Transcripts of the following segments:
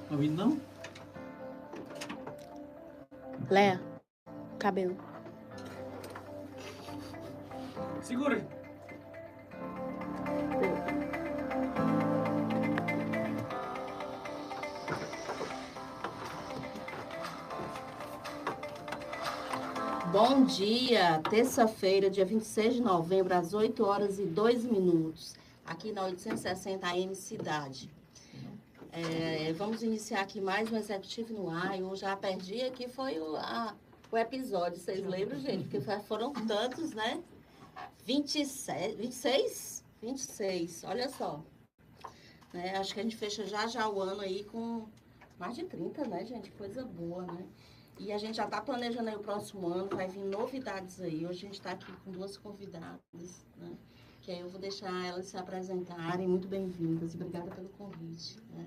Ouvindo não? Léa, cabelo. Segura. Bom dia, terça-feira, dia 26 de novembro, às 8 horas e 2 minutos, aqui na 860 AM Cidade. Vamos iniciar aqui mais um Executivo no Ar. Eu já perdi aqui, foi o episódio, vocês lembram, gente? Porque foram tantos, né? 26, olha só. Acho que a gente fecha já o ano aí com mais de 30, né, gente? Coisa boa, né? E a gente já está planejando aí o próximo ano, vai vir novidades aí. Hoje a gente está aqui com duas convidadas, né? Que aí eu vou deixar elas se apresentarem. Muito bem-vindas e obrigada pelo convite, né?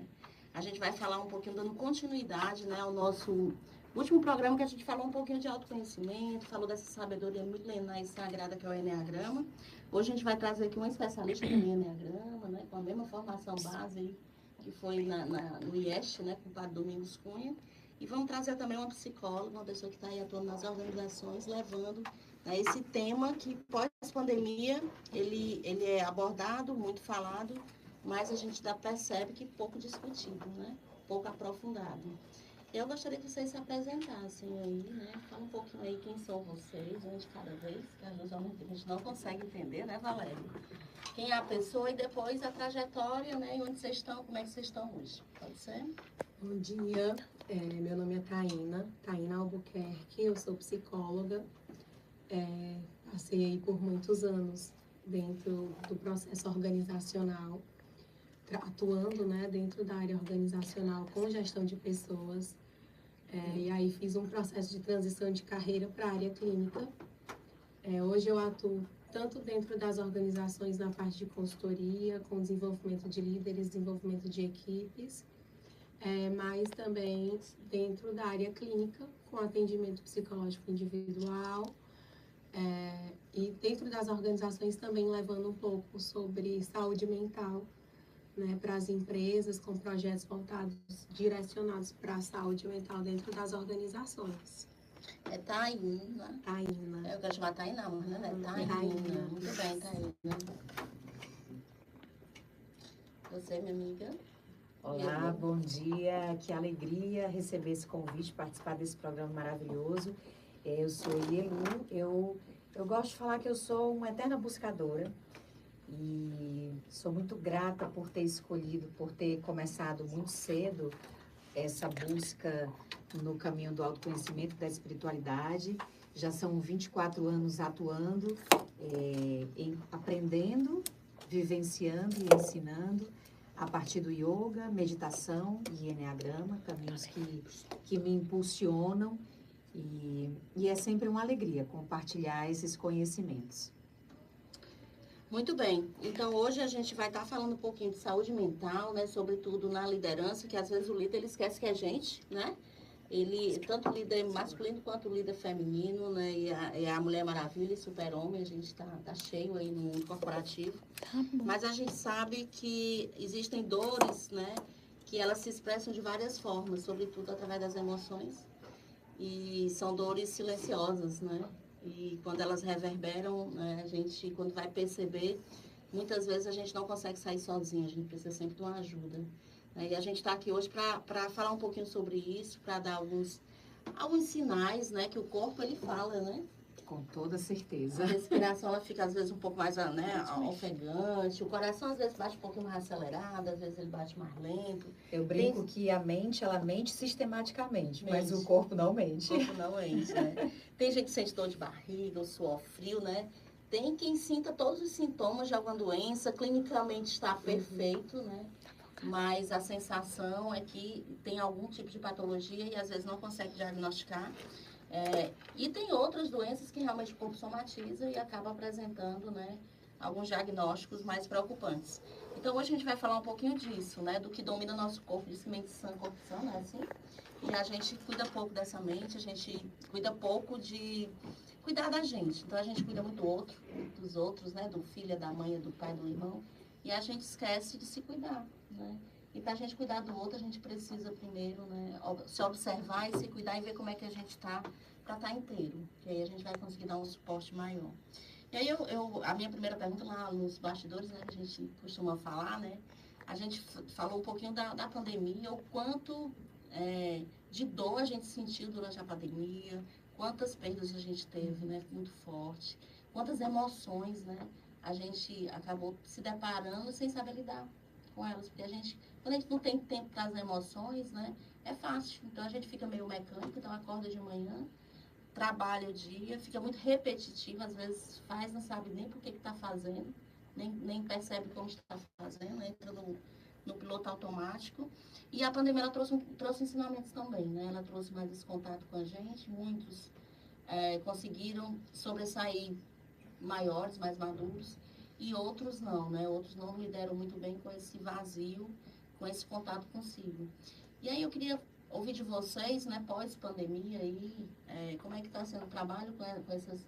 A gente vai falar um pouquinho, dando continuidade, né, ao nosso último programa, que a gente falou um pouquinho de autoconhecimento, falou dessa sabedoria milenar e sagrada que é o Eneagrama. Hoje a gente vai trazer aqui uma especialista também em Eneagrama, né, com a mesma formação base aí, que foi no IEST, né, com o Padre Domingos Cunha. E vamos trazer também uma psicóloga, uma pessoa que está aí atuando nas organizações, levando, né, esse tema que, pós-pandemia, ele é abordado, muito falado, mas a gente já percebe que pouco discutido, né? Pouco aprofundado. Eu gostaria que vocês se apresentassem aí, né? Fala um pouquinho aí quem são vocês, um de cada vez, que às vezes a gente não consegue entender, né, Valéria? Quem é a pessoa e depois a trajetória, né? E onde vocês estão, como é que vocês estão hoje. Pode ser? Bom dia, meu nome é Taína Albuquerque, eu sou psicóloga, passei aí por muitos anos dentro do processo organizacional, atuando, né, dentro da área organizacional com gestão de pessoas, e aí fiz um processo de transição de carreira para a área clínica. Hoje eu atuo tanto dentro das organizações na parte de consultoria, com desenvolvimento de líderes, desenvolvimento de equipes, mas também dentro da área clínica, com atendimento psicológico individual, e dentro das organizações também levando um pouco sobre saúde mental, né, para as empresas, com projetos voltados, direcionados para a saúde mental dentro das organizações. É Taína. Taína. Eu quero chamar Taína, mas não é Taína. Muito bem, Taína. Você, minha amiga? Olá, bom dia. Que alegria receber esse convite, participar desse programa maravilhoso. Eu sou Ielu. Eu gosto de falar que eu sou uma eterna buscadora e sou muito grata por ter escolhido, por ter começado muito cedo essa busca no caminho do autoconhecimento, da espiritualidade. Já são 24 anos atuando, aprendendo, vivenciando e ensinando a partir do yoga, meditação e eneagrama, caminhos que me impulsionam e é sempre uma alegria compartilhar esses conhecimentos. Muito bem. Então, hoje a gente vai estar falando um pouquinho de saúde mental, né? Sobretudo na liderança, que às vezes o líder ele esquece que é gente, né? Ele, tanto o líder masculino quanto o líder feminino, né? E a Mulher Maravilha e Super-Homem, a gente tá cheio aí no mundo corporativo. Mas a gente sabe que existem dores, né? Que elas se expressam de várias formas, sobretudo através das emoções. E são dores silenciosas, né? E quando elas reverberam, né, a gente, quando vai perceber, muitas vezes a gente não consegue sair sozinha, a gente precisa sempre de uma ajuda. E a gente está aqui hoje para falar um pouquinho sobre isso, para dar alguns sinais, né, que o corpo ele fala, né? Com toda certeza. A respiração ela fica às vezes um pouco mais, né, ofegante, o coração às vezes bate um pouquinho mais acelerado, às vezes ele bate mais lento. Eu brinco que a mente, ela mente sistematicamente, mas o corpo não mente. O corpo não mente, né? Tem gente que sente dor de barriga, o suor frio, né? Tem quem sinta todos os sintomas de alguma doença, clinicamente está perfeito, né? Mas a sensação é que tem algum tipo de patologia e às vezes não consegue diagnosticar. E tem outras doenças que realmente o corpo somatiza e acaba apresentando, né, alguns diagnósticos mais preocupantes. Então, hoje a gente vai falar um pouquinho disso, né, do que domina nosso corpo, de mente sã, corpo sã, não é assim? E a gente cuida pouco dessa mente, a gente cuida pouco de cuidar da gente. Então, a gente cuida muito dos outros, né, do filho, da mãe, do pai, do irmão, e a gente esquece de se cuidar, né? E E para a gente cuidar do outro, a gente precisa primeiro, né, se observar e se cuidar e ver como é que a gente está, para estar inteiro. Que aí a gente vai conseguir dar um suporte maior. E aí, a minha primeira pergunta lá nos bastidores, né, que a gente costuma falar, né, a gente falou um pouquinho da pandemia, o quanto de dor a gente sentiu durante a pandemia, quantas perdas a gente teve, né, muito forte, quantas emoções, né, a gente acabou se deparando sem saber lidar com elas, porque quando a gente não tem tempo para as emoções, né, é fácil. Então, a gente fica meio mecânico, então acorda de manhã, trabalha o dia, fica muito repetitivo, às vezes faz, não sabe nem por que está fazendo, nem percebe como está fazendo, entra no piloto automático. E a pandemia ela trouxe ensinamentos também, né? Ela trouxe mais esse contato com a gente, muitos conseguiram sobressair maiores, mais maduros, e outros não, né? Outros não lidaram muito bem com esse vazio, com esse contato consigo. E aí eu queria ouvir de vocês, né, pós-pandemia, aí, como é que está sendo o trabalho com essas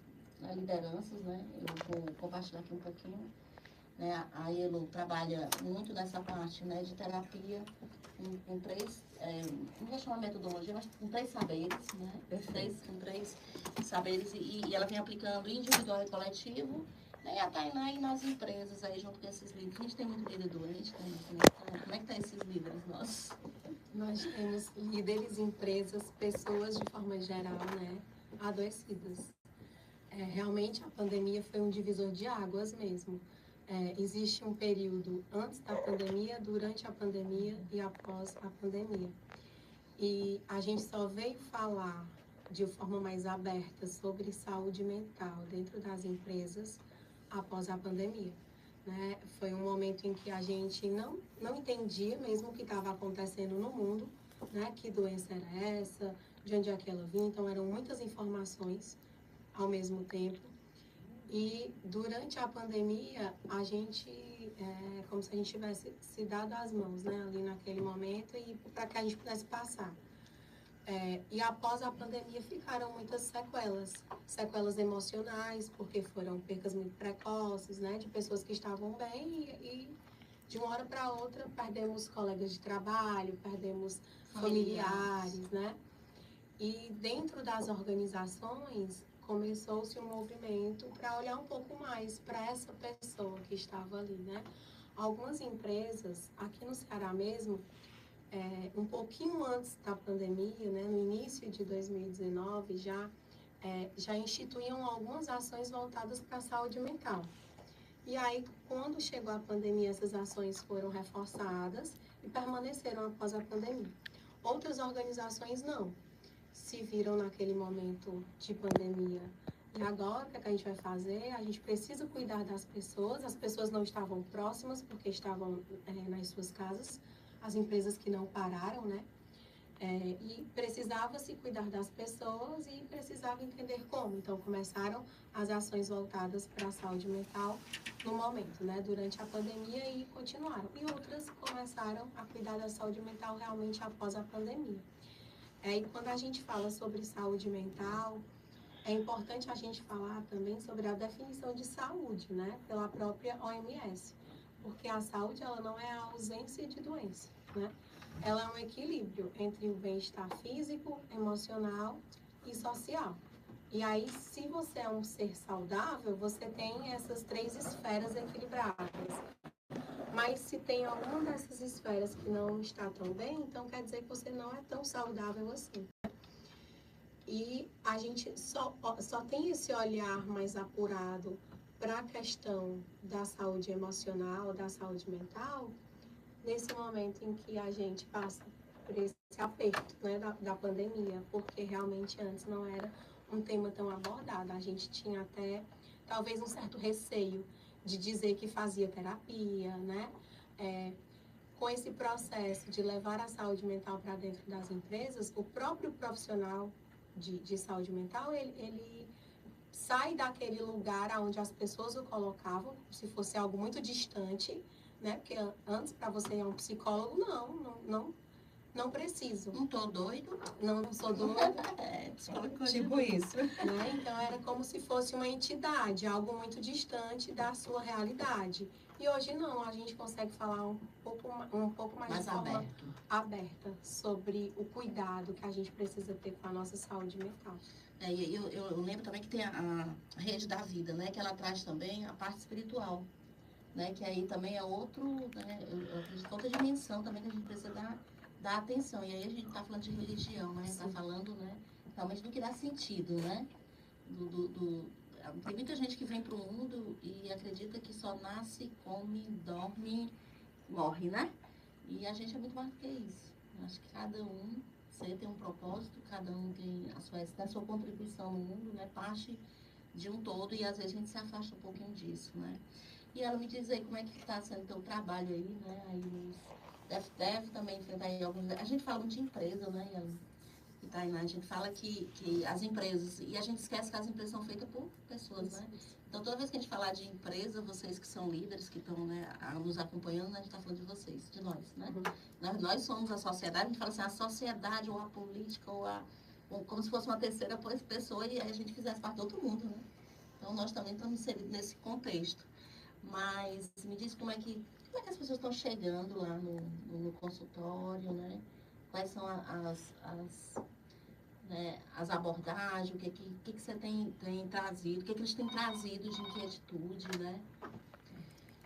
lideranças, né? Eu vou compartilhar aqui um pouquinho. Né? A Elo trabalha muito nessa parte, né, de terapia com três, não vou chamar metodologia, mas com 3 saberes, né? Com três saberes, e ela vem aplicando individual e coletivo, né? E a Tainá e nas empresas aí junto com esses líderes. A gente tem muito líder doente, né? Como é que tá esses líderes nossos? Nós temos líderes, empresas, pessoas de forma geral, né, adoecidas. Realmente a pandemia foi um divisor de águas mesmo. Existe um período antes da pandemia, durante a pandemia e após a pandemia. E a gente só veio falar de forma mais aberta sobre saúde mental dentro das empresas após a pandemia. Né? Foi um momento em que a gente não entendia mesmo o que estava acontecendo no mundo, né? Que doença era essa, de onde é que ela vinha. Então, eram muitas informações ao mesmo tempo. E durante a pandemia, a gente, como se a gente tivesse se dado as mãos, né? Ali naquele momento, e para que a gente pudesse passar. E após a pandemia ficaram muitas sequelas emocionais, porque foram percas muito precoces, né, de pessoas que estavam bem e de uma hora para outra perdemos colegas de trabalho, perdemos familiares, né? E dentro das organizações começou-se um movimento para olhar um pouco mais para essa pessoa que estava ali, né? Algumas empresas, aqui no Ceará mesmo, um pouquinho antes da pandemia, né, no início de 2019, já instituíam algumas ações voltadas para a saúde mental. E aí, quando chegou a pandemia, essas ações foram reforçadas e permaneceram após a pandemia. Outras organizações não, se viram naquele momento de pandemia. E agora, o que a gente vai fazer? A gente precisa cuidar das pessoas, as pessoas não estavam próximas porque estavam nas suas casas, as empresas que não pararam, né? E precisava se cuidar das pessoas e precisava entender como. Então, começaram as ações voltadas para a saúde mental no momento, né? Durante a pandemia e continuaram. E outras começaram a cuidar da saúde mental realmente após a pandemia. E quando a gente fala sobre saúde mental, é importante a gente falar também sobre a definição de saúde, né? Pela própria OMS. Porque a saúde, ela não é a ausência de doença, né? Ela é um equilíbrio entre o bem-estar físico, emocional e social. E aí, se você é um ser saudável, você tem essas 3 esferas equilibradas. Mas se tem alguma dessas esferas que não está tão bem, então quer dizer que você não é tão saudável assim. E a gente só tem esse olhar mais apurado para a questão da saúde emocional, da saúde mental, nesse momento em que a gente passa por esse aperto, né, da pandemia, porque realmente antes não era um tema tão abordado. A gente tinha até, talvez, um certo receio de dizer que fazia terapia, né? Com esse processo de levar a saúde mental para dentro das empresas, o próprio profissional de saúde mental, ele sai daquele lugar onde as pessoas o colocavam, como se fosse algo muito distante, né? Porque antes, para você ir a um psicólogo, não preciso. Não tô doido. Não sou doida. Tipo isso. Né? Então, era como se fosse uma entidade, algo muito distante da sua realidade. E hoje não, a gente consegue falar um pouco mais Mais de forma aberto. aberta sobre o cuidado que a gente precisa ter com a nossa saúde mental. E eu lembro também que tem a rede da vida, né? Que ela traz também a parte espiritual, né? Que aí também é outro, né? Eu acredito que outra dimensão também que a gente precisa dar atenção. E aí a gente tá falando de religião, né? Tá falando, né? Realmente do que dá sentido, né? Tem muita gente que vem pro mundo e acredita que só nasce, come, dorme, morre, né? E a gente é muito mais do que isso. Eu acho que cada um, você tem um propósito, cada um tem a sua contribuição no mundo, né? Parte de um todo e às vezes a gente se afasta um pouquinho disso, né? E ela me diz aí como é que está sendo o teu trabalho aí, né? Aí deve também enfrentar aí alguns... A gente fala muito de empresa, né? E Tainá, a gente fala que as empresas... E a gente esquece que as empresas são feitas por pessoas, né? Então, toda vez que a gente falar de empresa, vocês que são líderes, que estão, né, nos acompanhando, a gente está falando de vocês, de nós, né? Nós somos a sociedade, a gente fala assim, a sociedade ou a política ou como se fosse uma terceira pessoa e aí a gente fizesse parte de outro mundo, né? Então, nós também estamos inseridos nesse contexto. Mas me diz como é que as pessoas estão chegando lá no consultório, né? Quais são as abordagens, o que você tem trazido, o que eles têm trazido de inquietude, né?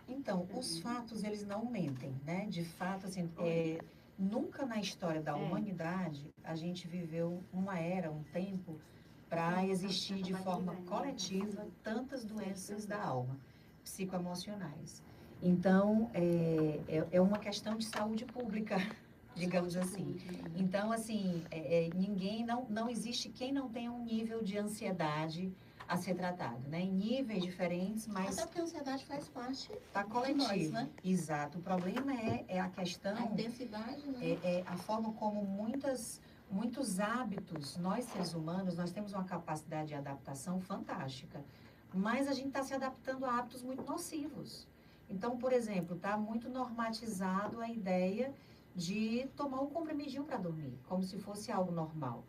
Então, os fatos, eles não mentem, né? De fato, assim, nunca na história da humanidade a gente viveu uma era, um tempo, para existir de forma coletiva tantas doenças da alma, psicoemocionais. Então, é uma questão de saúde pública, digamos assim. Então, assim, não existe quem não tenha um nível de ansiedade a ser tratado, né? Em níveis diferentes, mas... Até porque a ansiedade faz parte da coletiva, de nós, né? Exato. O problema é a questão... A intensidade, né? É a forma como muitos hábitos, nós seres humanos, nós temos uma capacidade de adaptação fantástica, mas a gente está se adaptando a hábitos muito nocivos. Então, por exemplo, está muito normatizado a ideia de tomar um comprimidinho para dormir, como se fosse algo normal.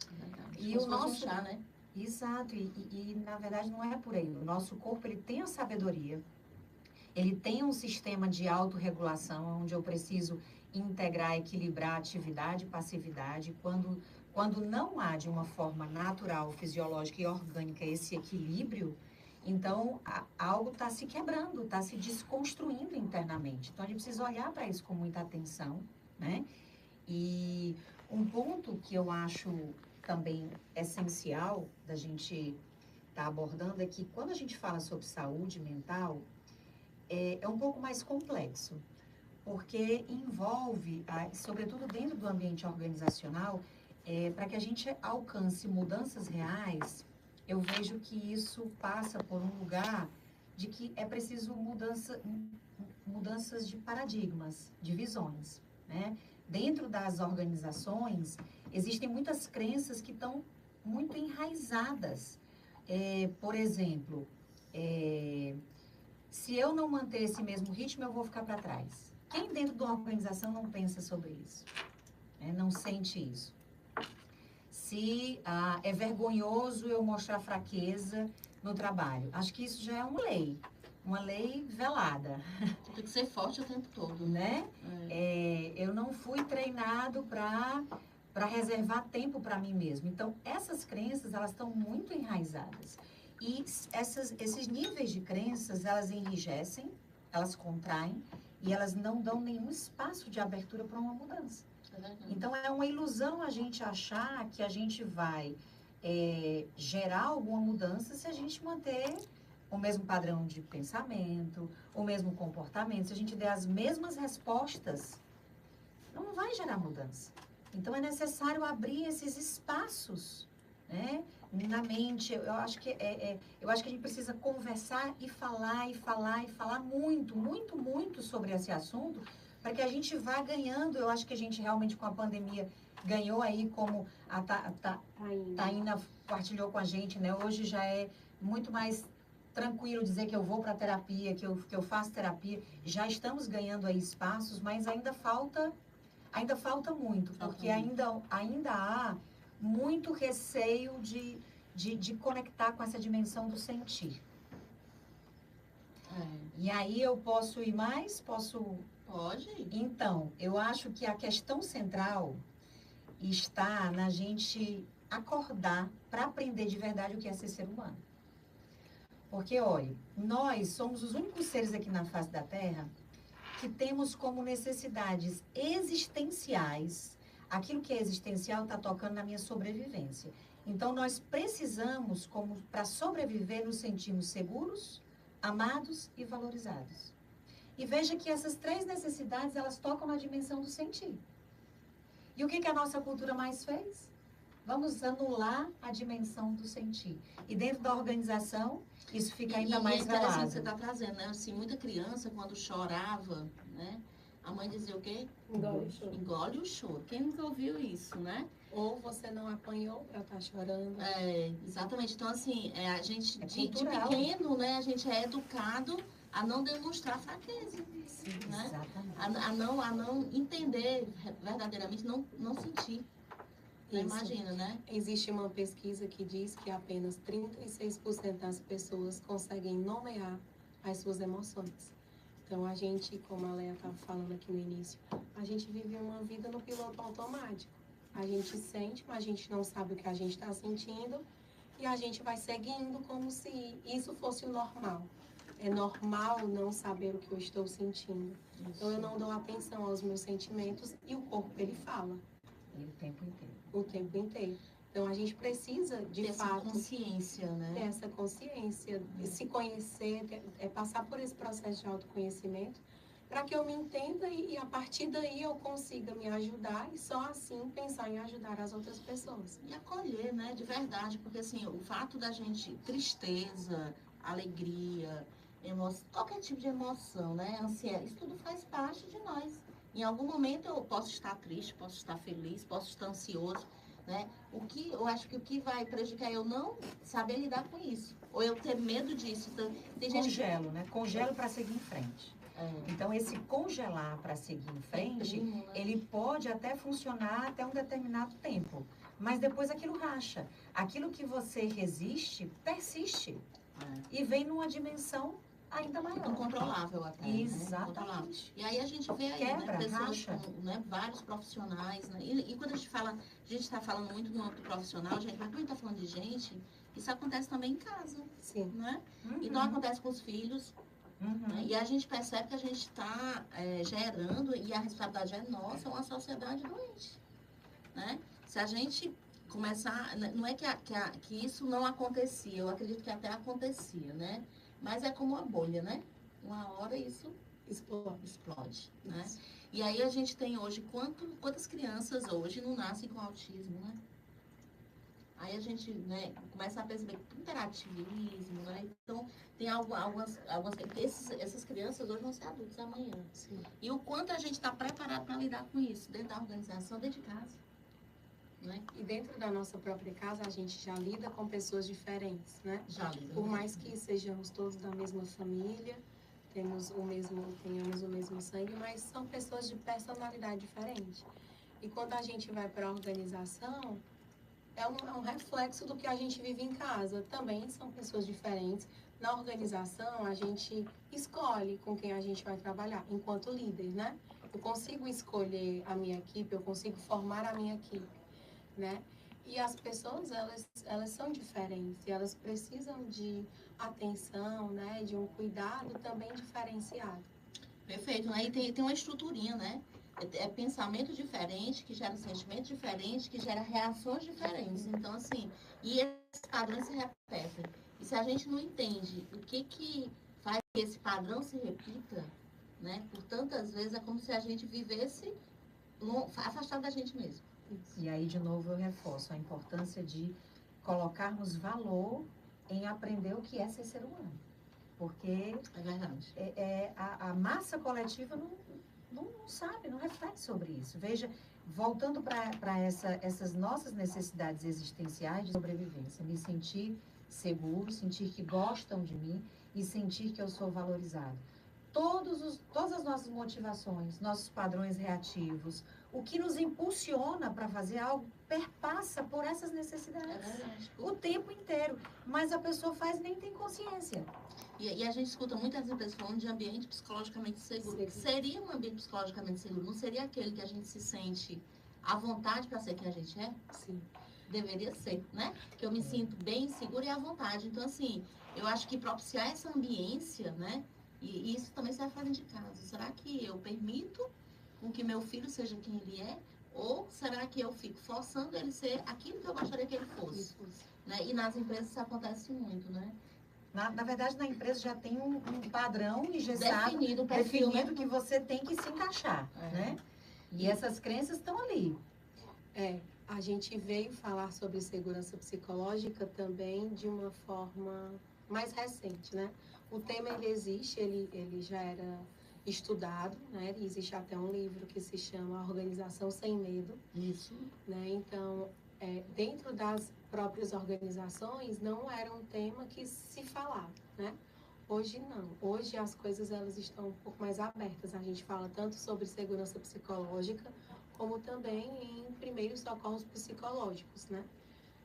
E o nosso chá, né? Exato, e na verdade não é por aí. O nosso corpo, ele tem a sabedoria, ele tem um sistema de autorregulação, onde eu preciso integrar, equilibrar atividade e passividade. Quando não há de uma forma natural, fisiológica e orgânica esse equilíbrio, então algo está se quebrando, está se desconstruindo internamente. Então a gente precisa olhar para isso com muita atenção, né? E um ponto que eu acho também essencial da gente estar abordando é que quando a gente fala sobre saúde mental, é um pouco mais complexo, porque envolve, sobretudo dentro do ambiente organizacional, para que a gente alcance mudanças reais, eu vejo que isso passa por um lugar de que é preciso mudanças de paradigmas, de visões, né? Dentro das organizações, existem muitas crenças que estão muito enraizadas. Por exemplo, se eu não manter esse mesmo ritmo, eu vou ficar para trás. Quem dentro de uma organização não pensa sobre isso? Não sente isso? Se é vergonhoso eu mostrar fraqueza no trabalho. Acho que isso já é uma lei velada. Tem que ser forte o tempo todo, né? Eu não fui treinado para reservar tempo para mim mesmo. Então, essas crenças, elas estão muito enraizadas. E esses níveis de crenças, elas enrijecem, elas contraem e elas não dão nenhum espaço de abertura para uma mudança. Então, é uma ilusão a gente achar que a gente vai gerar alguma mudança se a gente manter o mesmo padrão de pensamento, o mesmo comportamento. Se a gente der as mesmas respostas, não vai gerar mudança. Então, é necessário abrir esses espaços, né? Na mente. Eu acho que a gente precisa conversar e falar muito, muito, muito sobre esse assunto, para que a gente vá ganhando. Eu acho que a gente realmente, com a pandemia, ganhou aí, como a Taína partilhou com a gente, né? Hoje já é muito mais tranquilo dizer que eu vou para terapia, que eu faço terapia. Já estamos ganhando aí espaços, mas ainda falta muito, porque ainda há muito receio de conectar com essa dimensão do sentir. E aí eu posso ir mais? Pode. Então, eu acho que a questão central está na gente acordar para aprender de verdade o que é ser humano. Porque, olha, nós somos os únicos seres aqui na face da Terra que temos como necessidades existenciais, aquilo que é existencial está tocando na minha sobrevivência. Então, nós precisamos, como para sobreviver, nos sentirmos seguros, amados e valorizados. E veja que essas três necessidades, elas tocam na dimensão do sentir. E o que a nossa cultura mais fez? Vamos anular a dimensão do sentir. E dentro da organização, isso fica ainda mais velado. É velado. você está trazendo, né? Assim, muita criança, quando chorava, né? A mãe dizia o quê? Engole o choro. Engole o choro. Quem nunca ouviu isso, né? Ou você não apanhou para estar chorando. Exatamente. Então, assim, a gente, de cultural. pequeno, né? A gente é educado a não demonstrar fraqueza. Sim, né? Exatamente. A não entender verdadeiramente, não sentir. Né? Imagina, né? Existe uma pesquisa que diz que apenas 36% das pessoas conseguem nomear as suas emoções. Então, a gente, como a Leia estava falando aqui no início, a gente vive uma vida no piloto automático. A gente sente, mas a gente não sabe o que a gente está sentindo e a gente vai seguindo como se isso fosse o normal. É normal não saber o que eu estou sentindo. Então, eu não dou atenção aos meus sentimentos e o corpo, ele fala. E o tempo inteiro. O tempo inteiro. Então, a gente precisa, de ter fato, essa consciência, né? ter essa consciência, se conhecer, passar por esse processo de autoconhecimento, para que eu me entenda e a partir daí eu consiga me ajudar e só assim pensar em ajudar as outras pessoas. E acolher, né? De verdade, porque assim, o fato da gente, tristeza, alegria, emoção, qualquer tipo de emoção, né? Ansiedade, isso tudo faz parte de nós. Em algum momento eu posso estar triste, posso estar feliz, posso estar ansioso, né? Eu acho que o que vai prejudicar é eu não saber lidar com isso, ou eu ter medo disso. Então, tem gente Congelo, né? Congelo para seguir em frente. Então, esse congelar para seguir em frente, né? ele pode até funcionar até um determinado tempo. Mas depois aquilo racha. Aquilo que você resiste, persiste. E vem numa dimensão ainda maior. Incontrolável até. Exatamente. Né? E aí a gente vê aí, Quebra, né, pessoas racha. com, né, vários profissionais, né? E quando a gente está falando muito no âmbito profissional, gente, mas quando a gente está falando de gente, isso acontece também em casa. Sim. Né? Uhum. Então acontece com os filhos. Uhum. Né? E a gente percebe que a gente está gerando, e a responsabilidade é nossa, uma sociedade doente. Né? Se a gente começar, não é que isso não acontecia, eu acredito que até acontecia, né? Mas é como uma bolha, né? Uma hora isso explode, né? E aí a gente tem hoje, quantas crianças hoje não nascem com autismo, né? Aí a gente, né, começa a perceber imperativismo, né? Então, tem algumas essas crianças hoje vão ser adultos amanhã. Sim. E o quanto a gente está preparado para lidar com isso, dentro da organização, dentro de casa. Né? E dentro da nossa própria casa, a gente já lida com pessoas diferentes, né? Já lida. Por mais que sejamos todos da mesma família, tenhamos o mesmo sangue, mas são pessoas de personalidade diferente. E quando a gente vai para a organização, é um reflexo do que a gente vive em casa. Também são pessoas diferentes. Na organização, a gente escolhe com quem a gente vai trabalhar, enquanto líder, né? Eu consigo escolher a minha equipe, eu consigo formar a minha equipe, né? E as pessoas, elas são diferentes, e elas precisam de atenção, né? De um cuidado também diferenciado. Perfeito, né? E tem uma estruturinha, né? É pensamento diferente, que gera sentimento diferente, que gera reações diferentes. Então, assim, e esses padrões se repetem. E se a gente não entende o que faz que esse padrão se repita, né? Por tantas vezes, é como se a gente vivesse afastado da gente mesmo. E aí, de novo, eu reforço a importância de colocarmos valor em aprender o que é ser humano. Porque É verdade. A massa coletiva não sabe, não reflete sobre isso. Veja, voltando para essas nossas necessidades existenciais de sobrevivência, me sentir seguro, sentir que gostam de mim e sentir que eu sou valorizado. Todas as nossas motivações, nossos padrões reativos, o que nos impulsiona para fazer algo, perpassa por essas necessidades. É verdade. O tempo inteiro. Mas a pessoa faz e nem tem consciência. E a gente escuta muitas empresas falando de ambiente psicologicamente seguro. Seguro. Seria um ambiente psicologicamente seguro? Não seria aquele que a gente se sente à vontade para ser quem a gente é? Sim. Deveria ser, né? Que eu me sinto bem segura e à vontade. Então, assim, eu acho que propiciar essa ambiência, né? E isso também serve para dentro de casa. Será que eu permito com que meu filho seja quem ele é? Ou será que eu fico forçando ele ser aquilo que eu gostaria que ele fosse? Né? E nas empresas isso acontece muito, né? Na verdade, na empresa já tem um padrão engessado, Definido, um perfil, definido né? que você tem que se encaixar, né? E essas crenças estão ali. A gente veio falar sobre segurança psicológica também de uma forma mais recente, né? O tema ele existe, ele já era estudado, né? Existe até um livro que se chama Organização Sem Medo. Isso. Né? Então, dentro das próprias organizações, não era um tema que se falava, né? Hoje não. Hoje as coisas elas estão um pouco mais abertas. A gente fala tanto sobre segurança psicológica, como também em primeiros socorros psicológicos, né?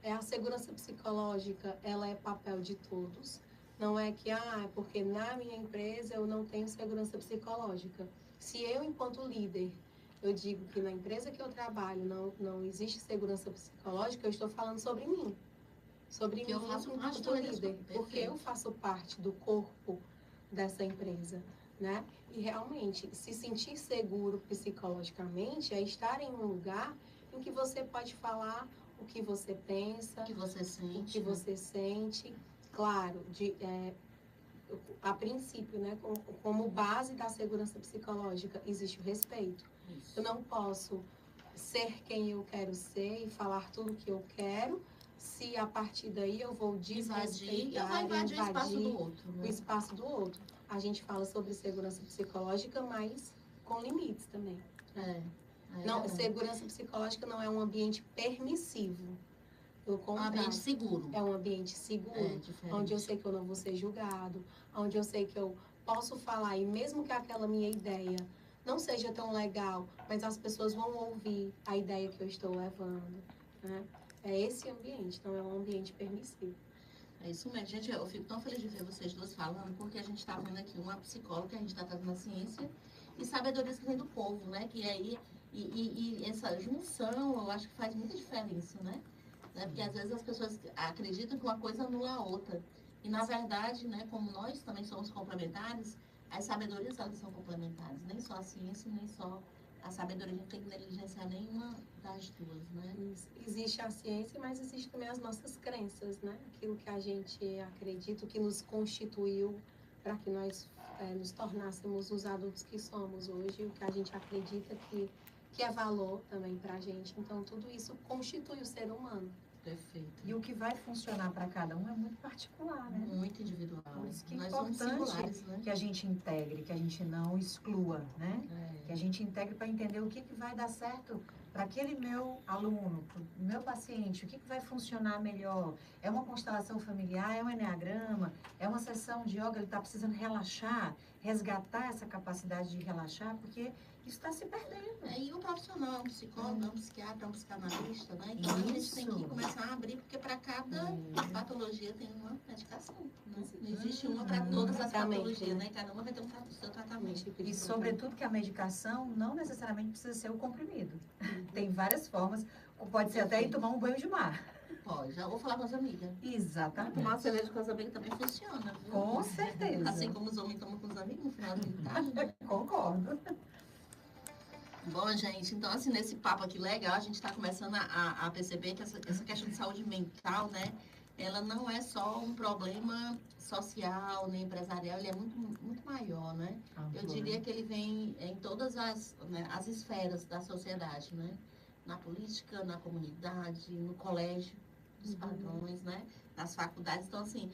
A segurança psicológica, ela é papel de todos. Não é que, porque na minha empresa eu não tenho segurança psicológica. Se eu, enquanto líder, eu digo que na empresa que eu trabalho não existe segurança psicológica, eu estou falando sobre mim. Sobre Que eu mim faço parte enquanto também líder. desse- Porque eu faço parte do corpo dessa empresa, né? E realmente, se sentir seguro psicologicamente é estar em um lugar em que você pode falar o que você pensa, que você sente. o que você sente. Claro, a princípio, né, como base da segurança psicológica, existe o respeito. Isso. Eu não posso ser quem eu quero ser e falar tudo o que eu quero, se a partir daí eu vou desrespeitar, eu vou invadir o espaço do outro. o Né? espaço do outro. A gente fala sobre segurança psicológica, mas com limites também. Não, Verdade. segurança psicológica não é um ambiente permissivo. Pelo Um contrário, ambiente seguro. é um ambiente seguro, Diferente. onde eu sei que eu não vou ser julgado, onde eu sei que eu posso falar, e mesmo que aquela minha ideia não seja tão legal, mas as pessoas vão ouvir a ideia que eu estou levando, né? É esse ambiente, não é um ambiente permissivo. É isso mesmo, gente. Eu fico tão feliz de ver vocês duas falando, porque a gente está vendo aqui uma psicóloga, que a gente está trazendo a ciência, e sabedorias que vem do povo, né? Que aí, e essa junção, eu acho que faz muita diferença, né? Porque às vezes as pessoas acreditam que uma coisa anula a outra. E na verdade, né, como nós também somos complementares, as sabedorias elas são complementares. Nem só a ciência, nem só a sabedoria. A gente tem que negligenciar nenhuma das duas, né? Existe a ciência, mas existe também as nossas crenças, né? Aquilo que a gente acredita, o que nos constituiu para que nós nos tornássemos os adultos que somos hoje, o que a gente acredita que é valor também para a gente. Então, tudo isso constitui o ser humano. Perfeito. E o que vai funcionar para cada um é muito particular, né? Muito individual. Por isso que é Nós somos importante singulares, né? que a gente integre, que a gente não exclua, né? Que a gente integre para entender o que vai dar certo para aquele meu aluno, para o meu paciente, o que vai funcionar melhor. É uma constelação familiar, é um enneagrama, é uma sessão de yoga, ele está precisando relaxar, resgatar essa capacidade de relaxar, porque isso está se perdendo. E o profissional é um psicólogo, é um psiquiatra, é um psicanalista, né? Então a gente tem que começar a abrir, porque para cada patologia tem uma medicação. Né? Não existe uma para todas as patologias, né? Cada uma vai ter o seu tratamento. E sobretudo que a medicação não necessariamente precisa ser o comprimido. Tem várias formas, pode ser até ir tomar um banho de mar. Pode, ou falar com as amigas. Exatamente. Tomar uma cerveja com as amigas também funciona, viu? Com certeza. Assim como os homens tomam com os amigos no final da tarde, né? Concordo. Bom, gente, então assim, nesse papo aqui legal, a gente está começando a perceber que essa questão de saúde mental, né, ela não é só um problema social, nem empresarial, ele é muito maior, né? Eu diria que ele vem em todas as esferas da sociedade, né? Na política, na comunidade, no colégio, dos padrões, né? Nas faculdades. Então, assim,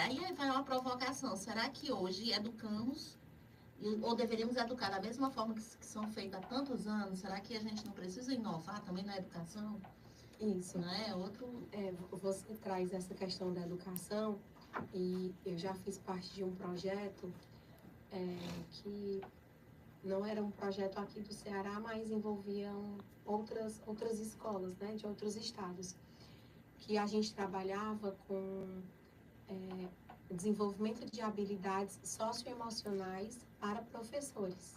aí vai uma provocação. Será que hoje educamos ou deveríamos educar da mesma forma que são feitas há tantos anos? Será que a gente não precisa inovar também na educação? Isso. Né? Você traz essa questão da educação e eu já fiz parte de um projeto que não era um projeto aqui do Ceará, mas envolviam outras escolas, né, de outros estados, que a gente trabalhava com desenvolvimento de habilidades socioemocionais para professores.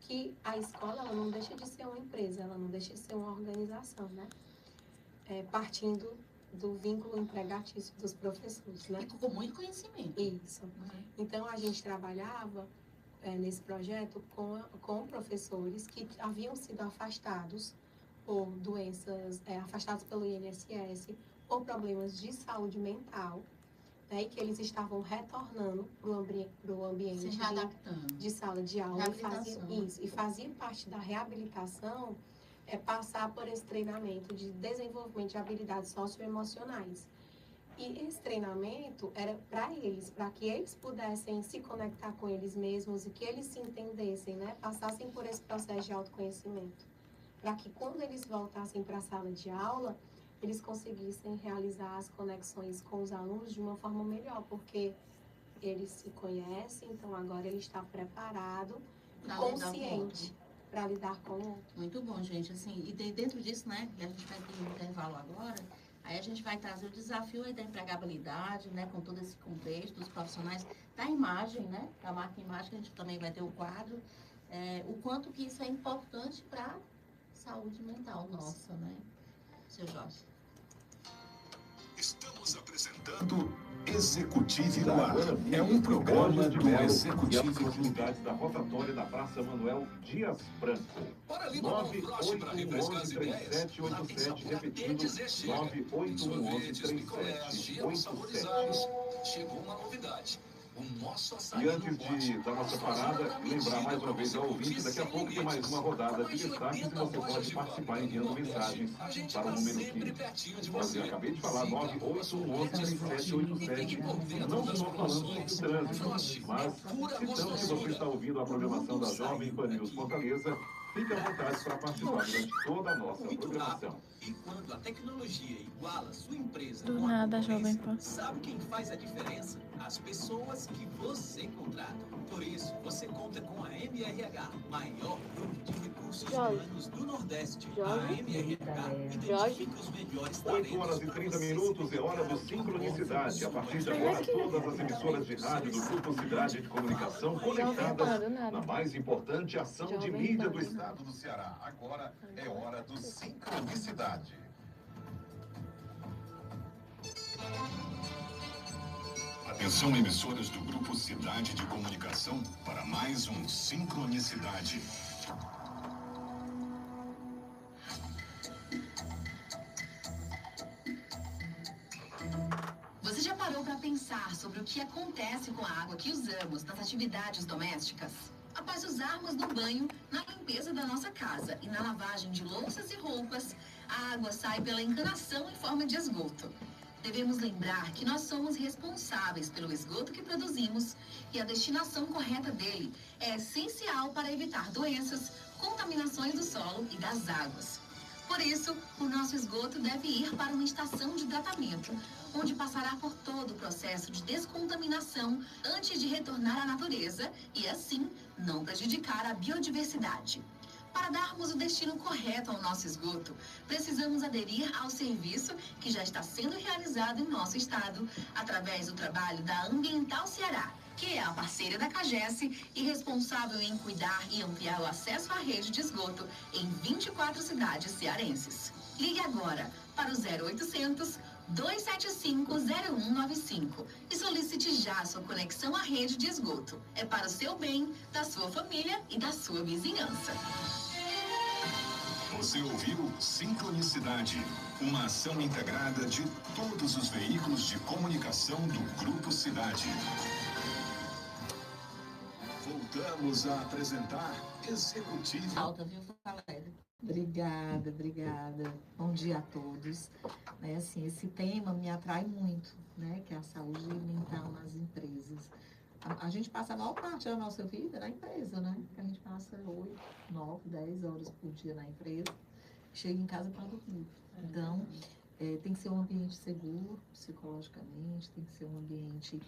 Que a escola ela não deixa de ser uma empresa, ela não deixa de ser uma organização, né? Partindo do vínculo empregatício dos professores, né? E com muito conhecimento. Isso. Então, a gente trabalhava nesse projeto com professores que haviam sido afastados por doenças, afastados pelo INSS, por problemas de saúde mental, né, e que eles estavam retornando para o ambiente Se readaptando. de sala de aula e fazia parte da reabilitação passar por esse treinamento de desenvolvimento de habilidades socioemocionais. E esse treinamento era para eles, para que eles pudessem se conectar com eles mesmos e que eles se entendessem, né, passassem por esse processo de autoconhecimento, para que quando eles voltassem para a sala de aula, eles conseguissem realizar as conexões com os alunos de uma forma melhor, porque eles se conhecem, então agora ele está preparado e consciente para lidar com o outro. Muito bom, gente. Assim, e dentro disso, né, a gente vai ter um intervalo agora, aí a gente vai trazer o desafio aí da empregabilidade, né, com todo esse contexto dos profissionais, da imagem, né, da marca imagem, que a gente também vai ter o quadro, o quanto que isso é importante para a saúde mental nossa, né, seu Jorge? Estamos apresentando Executivo no Ar. É um programa do Executivo. E as possibilidades da rotatória da Praça Manuel Dias Branco. Para ali no Frost para refrescar as ideias. Na Pizza repetindo, chega. 981113787. Sorvetes, picolés, gelos saborizados. Chegou uma novidade. O nosso açaí E antes da nossa parada, lembrar mais uma vez ao ouvinte, daqui a pouco tem mais uma rodada de destaques e você pode participar enviando mensagens para o número que eu acabei de falar, 981113787. Não só falando sobre o trânsito, mas citando que você está ouvindo a programação da Jovem Pan News Fortaleza, fique à vontade para participar durante toda a nossa programação. E quando a tecnologia iguala sua empresa Do com a nada, Jovem concorrência, Pan. sabe quem faz a diferença? As pessoas que você contrata. Por isso, você conta com a MRH, maior grupo de recursos humanos do Nordeste. A MRH identifica os melhores 8 horas e 30 minutos, é hora do Sincronicidade. A partir de agora, todas as emissoras de rádio do Grupo Cidade de Comunicação conectadas na mais importante ação de mídia do estado do Ceará. Agora é hora do Sincronicidade. Atenção, emissoras do Grupo Cidade de Comunicação, para mais um Sincronicidade. Você já parou para pensar sobre o que acontece com a água que usamos nas atividades domésticas? Após usarmos no banho, na limpeza da nossa casa e na lavagem de louças e roupas, a água sai pela encanação em forma de esgoto. Devemos lembrar que nós somos responsáveis pelo esgoto que produzimos e a destinação correta dele é essencial para evitar doenças, contaminações do solo e das águas. Por isso, o nosso esgoto deve ir para uma estação de tratamento, onde passará por todo o processo de descontaminação antes de retornar à natureza e, assim, não prejudicar a biodiversidade. Para darmos o destino correto ao nosso esgoto, precisamos aderir ao serviço que já está sendo realizado em nosso estado, através do trabalho da Ambiental Ceará, que é a parceira da CAGES e responsável em cuidar e ampliar o acesso à rede de esgoto em 24 cidades cearenses. Ligue agora para o 0800 275-0195 e solicite já sua conexão à rede de esgoto. É para o seu bem, da sua família e da sua vizinhança. Você ouviu Sincronicidade, uma ação integrada de todos os veículos de comunicação do Grupo Cidade. Voltamos a apresentar Executivo. Falta, viu, Valéria? Obrigada, obrigada. Bom dia a todos. Assim, esse tema me atrai muito, né? Que é a saúde mental nas empresas. A gente passa a maior parte da nossa vida na empresa, né? A gente passa 8, 9, 10 horas por dia na empresa, chega em casa para dormir. Então, tem que ser um ambiente seguro, psicologicamente, tem que ser um ambiente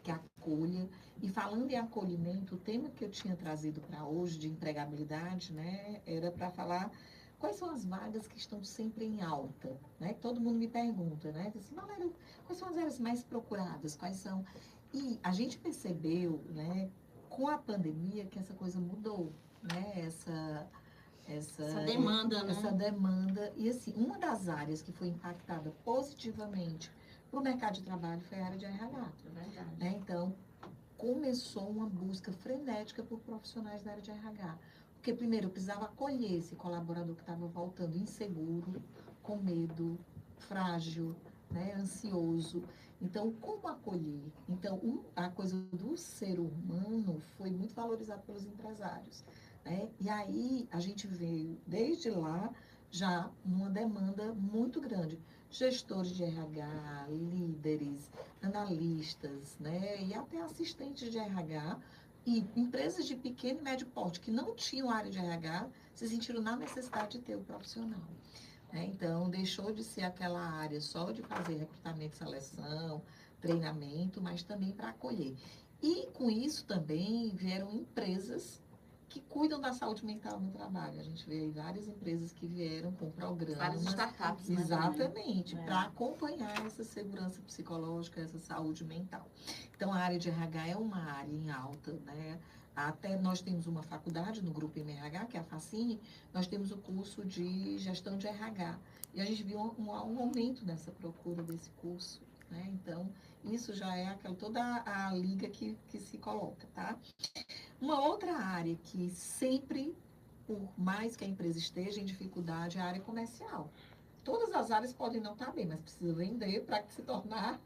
que acolha. E falando em acolhimento, o tema que eu tinha trazido para hoje de empregabilidade, né, era para falar quais são as vagas que estão sempre em alta, né? Todo mundo me pergunta, né? Assim, Valéria, quais são as áreas mais procuradas? Quais são? E a gente percebeu, né, com a pandemia, que essa coisa mudou, né? Essa demanda, né? Essa demanda. E, assim, uma das áreas que foi impactada positivamente para o mercado de trabalho foi a área de RH. É verdade. Né? Então, começou uma busca frenética por profissionais da área de RH. Porque, primeiro, eu precisava acolher esse colaborador que estava voltando inseguro, com medo, frágil, né, ansioso. Então, como acolher? Então, a coisa do ser humano foi muito valorizada pelos empresários. Né? E aí, a gente veio, desde lá, já numa demanda muito grande. Gestores de RH, líderes, analistas, né? E até assistentes de RH, e empresas de pequeno e médio porte que não tinham área de RH se sentiram na necessidade de ter o profissional. Né? Então, deixou de ser aquela área só de fazer recrutamento, seleção, treinamento, mas também para acolher. E com isso também vieram empresas que cuidam da saúde mental no trabalho. A gente vê aí várias empresas que vieram com programas. Várias startups, né? Exatamente, É. para acompanhar essa segurança psicológica, essa saúde mental. Então, a área de RH é uma área em alta, né? Até nós temos uma faculdade no Grupo MRH, que é a Facine, nós temos o curso de gestão de RH. E a gente viu um aumento nessa procura desse curso, né? Então, isso já é toda a liga que se coloca, tá? Uma outra área que sempre, por mais que a empresa esteja em dificuldade, é a área comercial. Todas as áreas podem não estar bem, mas precisa vender para se tornar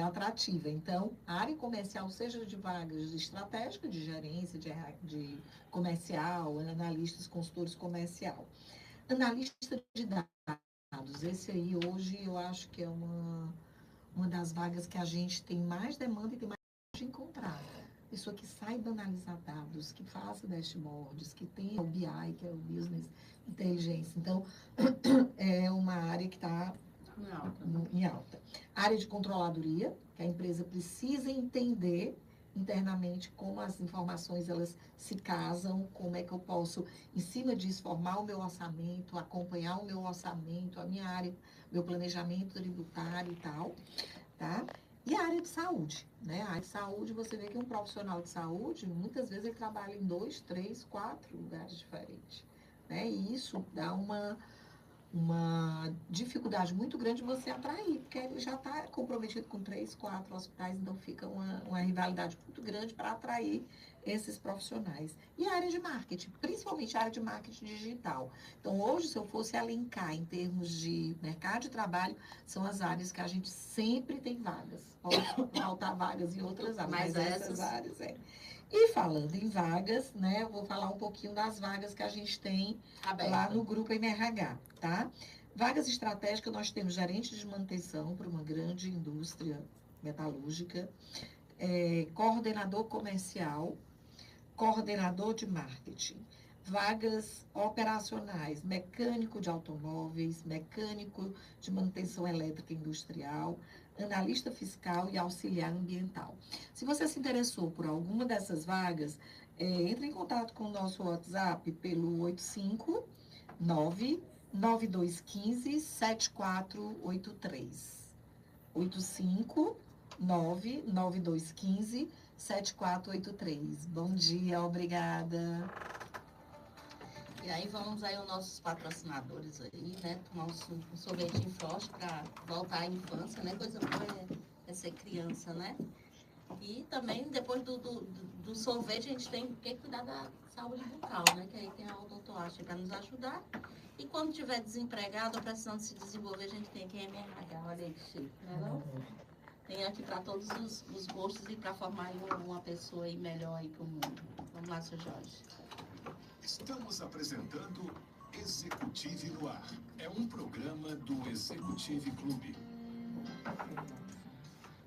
atrativa. Então, a área comercial, seja de vagas estratégicas, de gerência, de comercial, analistas, consultores comercial. Analista de dados, esse aí hoje eu acho que é uma das vagas que a gente tem mais demanda e tem mais de encontrar. Pessoa que saiba analisar dados, que faça dashboards, que tenha o BI, que é o Business Intelligence. Então, é uma área que está em alta. Área de controladoria, que a empresa precisa entender internamente como as informações elas se casam, como é que eu posso, em cima disso, formar o meu orçamento, acompanhar o meu orçamento, a minha área, meu planejamento tributário e tal, tá? E a área de saúde, né? A área de saúde, você vê que um profissional de saúde, muitas vezes ele trabalha em 2, 3, 4 lugares diferentes, né? E isso dá uma dificuldade muito grande de você atrair, porque ele já está comprometido com 3, 4 hospitais, então fica uma rivalidade muito grande para atrair esses profissionais. E a área de marketing, principalmente a área de marketing digital. Então, hoje, se eu fosse elencar em termos de mercado de trabalho, são as áreas que a gente sempre tem vagas. Pode faltar vagas em outras áreas, mas essas áreas E falando em vagas, né, eu vou falar um pouquinho das vagas que a gente tem lá no Grupo MRH, tá? Vagas estratégicas, nós temos gerente de manutenção para uma grande indústria metalúrgica, coordenador comercial, coordenador de marketing, vagas operacionais, mecânico de automóveis, mecânico de manutenção elétrica industrial, analista fiscal e auxiliar ambiental. Se você se interessou por alguma dessas vagas, entre em contato com o nosso WhatsApp pelo 859-9215-7483. 859-9215-7483. Bom dia, obrigada. E aí vamos aí aos nossos patrocinadores aí, né? Tomar um sorvetinho forte para voltar à infância, né? Coisa boa é ser criança, né? E também, depois do sorvete, a gente tem que cuidar da saúde bucal, né? Que aí tem a odontoastria para nos ajudar. E quando tiver desempregado ou precisando se desenvolver, a gente tem aqui a MRH. Olha aí que chique, né? Não? Tem aqui para todos os gostos e para formar uma pessoa aí melhor aí para o mundo. Vamos lá, seu Jorge. Estamos apresentando Executive no Ar. É um programa do Executive Clube.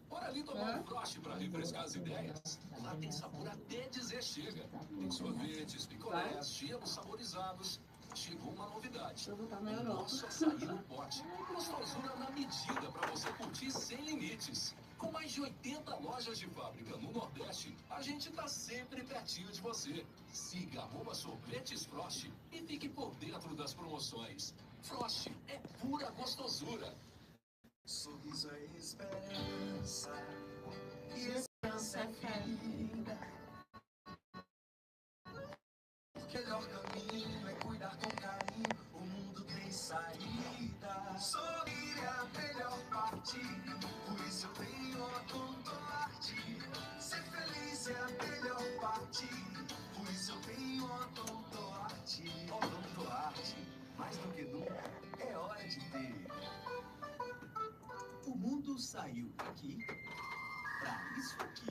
Bora ali tomar um frost para refrescar as ideias? Lá tem sabor até dizer chega. Tem sorvetes, picolés, gelos saborizados. Chegou uma novidade. Nosso açaí no pote. Gostosura na medida para você curtir sem limites. Com mais de 80 lojas de fábrica no Nordeste, a gente tá sempre pertinho de você. Siga @sorvetes Frost e fique por dentro das promoções. Frost é pura gostosura. Sorriso é esperança, Sorrir é a melhor parte, por isso eu tenho Odontoarte. Ser feliz é a melhor parte, por isso eu tenho Odontoarte. Odontoarte, mais do que nunca, é hora de ter. O mundo saiu daqui para isso aqui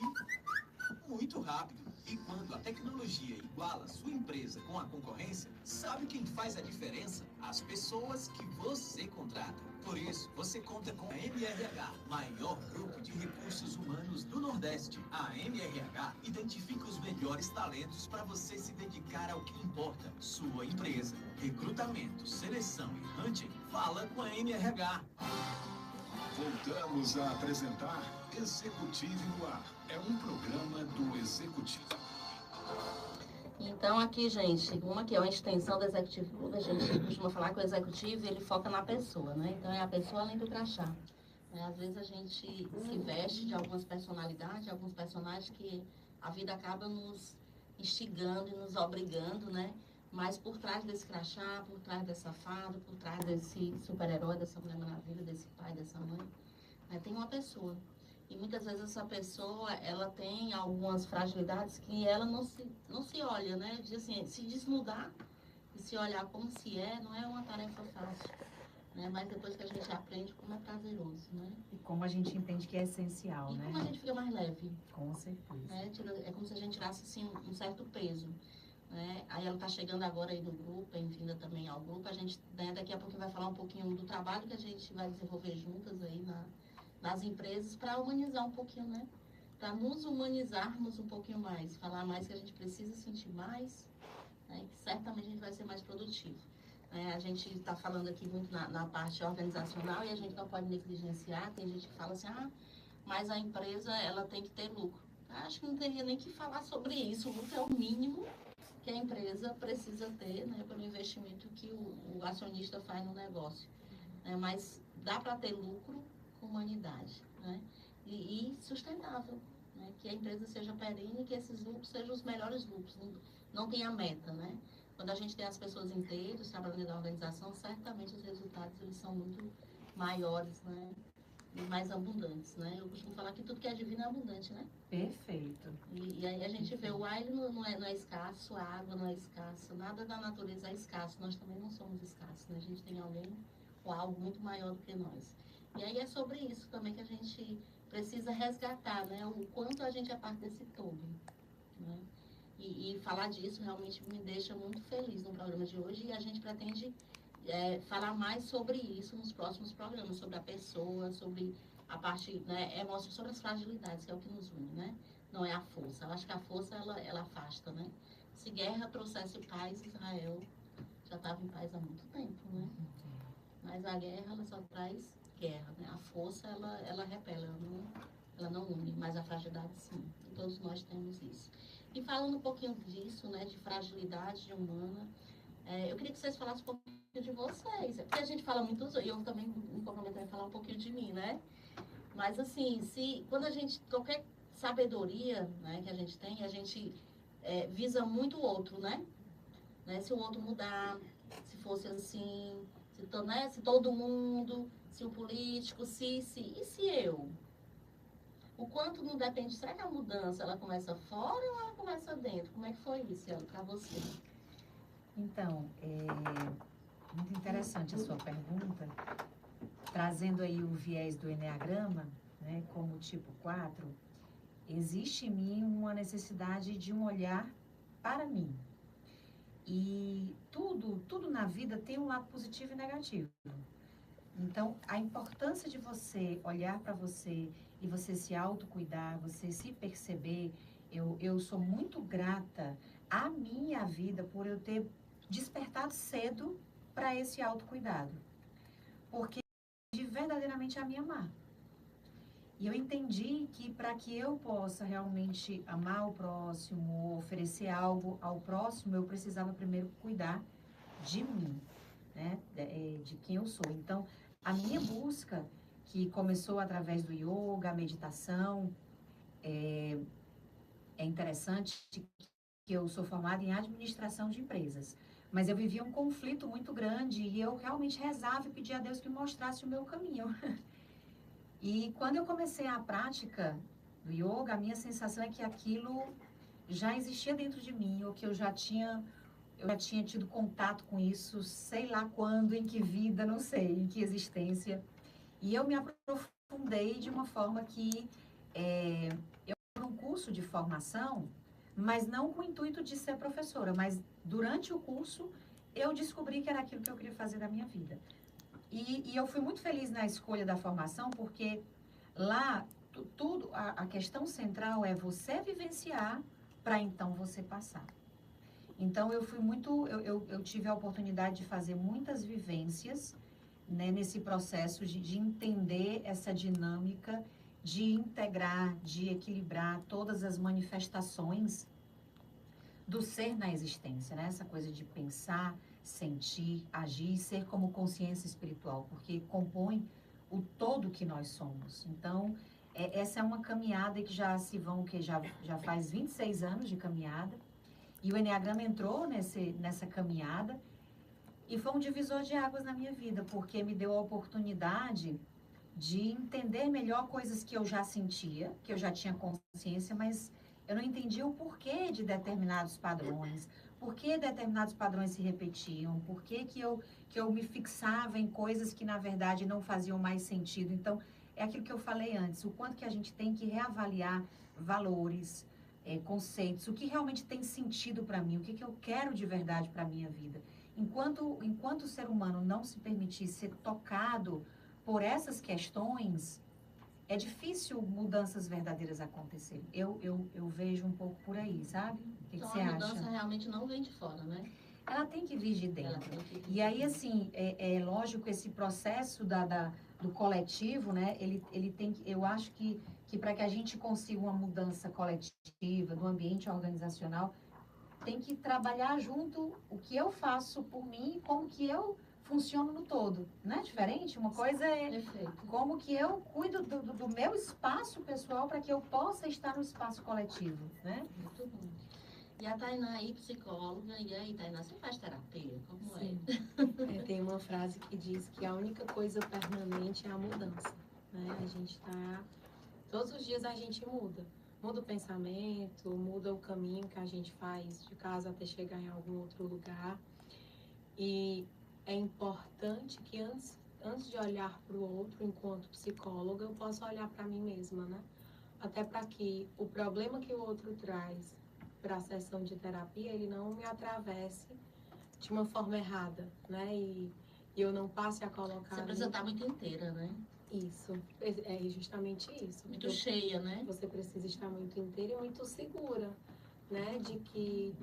muito rápido. E quando a tecnologia iguala sua empresa com a concorrência, sabe quem faz a diferença? As pessoas que você contrata. Por isso, você conta com a MRH, maior grupo de recursos humanos do Nordeste. A MRH identifica os melhores talentos para você se dedicar ao que importa. Sua empresa. Recrutamento, seleção e hunting. Fala com a MRH. Voltamos a apresentar Executivo no Ar. É um programa do Executivo. Então, aqui, gente, uma que é uma extensão do Executivo, a gente costuma falar que o Executivo, ele foca na pessoa, né? Então, é a pessoa além do crachá. Às vezes, a gente se veste de algumas personalidades, de alguns personagens que a vida acaba nos instigando e nos obrigando, né? Mas por trás desse crachá, por trás dessa fada, por trás desse super-herói, dessa Mulher Maravilha, desse pai, dessa mãe, né, tem uma pessoa. E muitas vezes essa pessoa, ela tem algumas fragilidades que ela não se olha, né? Assim, se desnudar e se olhar como se é, não é uma tarefa fácil. Né? Mas depois que a gente aprende, como é prazeroso, né? E como a gente entende que é essencial, e né? como a gente fica mais leve. Com certeza. Né? É como se a gente tirasse, assim, um certo peso. Né? Aí ela está chegando agora aí no grupo, bem-vinda também ao grupo. A gente, né, daqui a pouco vai falar um pouquinho do trabalho que a gente vai desenvolver juntas aí nas empresas para humanizar um pouquinho, né? Para nos humanizarmos um pouquinho mais, falar mais que a gente precisa sentir mais, né? Que certamente a gente vai ser mais produtivo. A gente está falando aqui muito na parte organizacional e a gente não pode negligenciar. Tem gente que fala assim, mas a empresa ela tem que ter lucro. Acho que não teria nem que falar sobre isso. O lucro é o mínimo que a empresa precisa ter, né, pelo investimento que o acionista faz no negócio. Mas dá para ter lucro com humanidade, né? E sustentável, né? Que a empresa seja perene e que esses lucros sejam os melhores lucros, não tenha meta, né? Quando a gente tem as pessoas inteiras trabalhando na organização, certamente os resultados eles são muito maiores, né? E mais abundantes, né? Eu costumo falar que tudo que é divino é abundante, né? Perfeito. E aí a gente vê o ar ele não é escasso, a água não é escassa, nada da natureza é escasso, nós também não somos escassos, né? A gente tem alguém ou algo muito maior do que nós. E aí é sobre isso também que a gente precisa resgatar, né? O quanto a gente é parte desse todo, né? E falar disso realmente me deixa muito feliz no programa de hoje e a gente pretende falar mais sobre isso nos próximos programas, sobre a pessoa, sobre a parte, né, emoção, sobre as fragilidades, que é o que nos une, né? Não é a força. Eu acho que a força, ela afasta, né? Se guerra trouxesse paz, Israel já estava em paz há muito tempo, né? Mas a guerra, ela só traz guerra, né? A força, ela repele, ela não une, mas a fragilidade, sim. E todos nós temos isso. E falando um pouquinho disso, né, de fragilidade humana, eu queria que vocês falassem um pouquinho de vocês. Porque a gente fala muito, e eu também me comprometo a falar um pouquinho de mim, né? Mas, assim, quando a gente, qualquer sabedoria, né, que a gente tem, a gente visa muito o outro, né? Se o outro mudar, se fosse assim, se todo mundo, se o político, e se eu? O quanto não depende, será que a mudança, ela começa fora ou ela começa dentro? Como é que foi isso, para você? Então, muito interessante a sua pergunta, trazendo aí o viés do Eneagrama, né, como tipo 4, existe em mim uma necessidade de um olhar para mim. E tudo na vida tem um lado positivo e negativo. Então, a importância de você olhar para você e você se autocuidar, você se perceber, eu sou muito grata à minha vida por eu ter despertado cedo para esse autocuidado. Porque de verdadeiramente a me amar. E eu entendi que para que eu possa realmente amar o próximo, oferecer algo ao próximo, eu precisava primeiro cuidar de mim, né? De quem eu sou. Então, a minha busca, que começou através do yoga, a meditação, é interessante que eu sou formada em administração de empresas, Mas eu vivia um conflito muito grande e eu realmente rezava e pedia a Deus que me mostrasse o meu caminho. E quando eu comecei a prática do yoga, a minha sensação é que aquilo já existia dentro de mim, ou que eu já tinha tido contato com isso, sei lá quando, em que vida, não sei, em que existência. E eu me aprofundei de uma forma que eu fiz um curso de formação, mas não com o intuito de ser professora, mas durante o curso eu descobri que era aquilo que eu queria fazer da minha vida. E eu fui muito feliz na escolha da formação, porque lá, a questão central é você vivenciar para então você passar. Então, eu tive a oportunidade de fazer muitas vivências, né, nesse processo de entender essa dinâmica, de integrar, de equilibrar todas as manifestações do ser na existência, né? Essa coisa de pensar, sentir, agir, ser como consciência espiritual, porque compõe o todo que nós somos. Então, essa é uma caminhada que já faz 26 anos de caminhada, e o Enneagrama entrou nessa caminhada, e foi um divisor de águas na minha vida, porque me deu a oportunidade de entender melhor coisas que eu já sentia, que eu já tinha consciência, mas eu não entendia o porquê de determinados padrões, por que determinados padrões se repetiam, por que eu me fixava em coisas que, na verdade, não faziam mais sentido. Então, é aquilo que eu falei antes, o quanto que a gente tem que reavaliar valores, conceitos, o que realmente tem sentido para mim, o que eu quero de verdade para a minha vida. Enquanto o ser humano não se permitir ser tocado por essas questões, é difícil mudanças verdadeiras acontecerem. Eu vejo um pouco por aí, sabe? O que você acha? Então, a mudança realmente não vem de fora, né? Ela tem que vir de dentro. E aí, assim, é lógico, esse processo do coletivo, né? Ele tem, eu acho que para que a gente consiga uma mudança coletiva, do ambiente organizacional, tem que trabalhar junto o que eu faço por mim e como que eu funciono no todo. Não é diferente? Uma coisa é como que eu cuido do meu espaço pessoal para que eu possa estar no espaço coletivo, né? Muito bom. E a Tainá aí, psicóloga, e aí, Tainá, você faz terapia? Como Sim. Tem uma frase que diz que a única coisa permanente é a mudança, né? A gente todos os dias a gente muda. Muda o pensamento, muda o caminho que a gente faz de casa até chegar em algum outro lugar. E é importante que antes de olhar para o outro enquanto psicóloga, eu possa olhar para mim mesma, né? Até para que o problema que o outro traz para a sessão de terapia, ele não me atravesse de uma forma errada, né? E eu não passe a colocar... Você precisa estar muito inteira, né? Isso, é justamente isso. Muito cheia, né? Você precisa estar muito inteira e muito segura, né? De que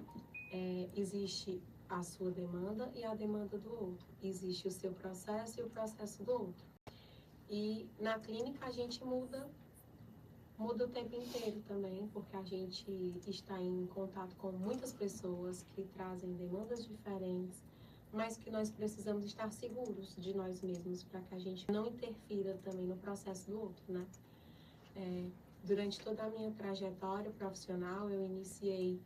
existe a sua demanda e a demanda do outro. Existe o seu processo e o processo do outro. E na clínica a gente muda o tempo inteiro também, porque a gente está em contato com muitas pessoas que trazem demandas diferentes, mas que nós precisamos estar seguros de nós mesmos para que a gente não interfira também no processo do outro, né? Durante toda a minha trajetória profissional, eu iniciei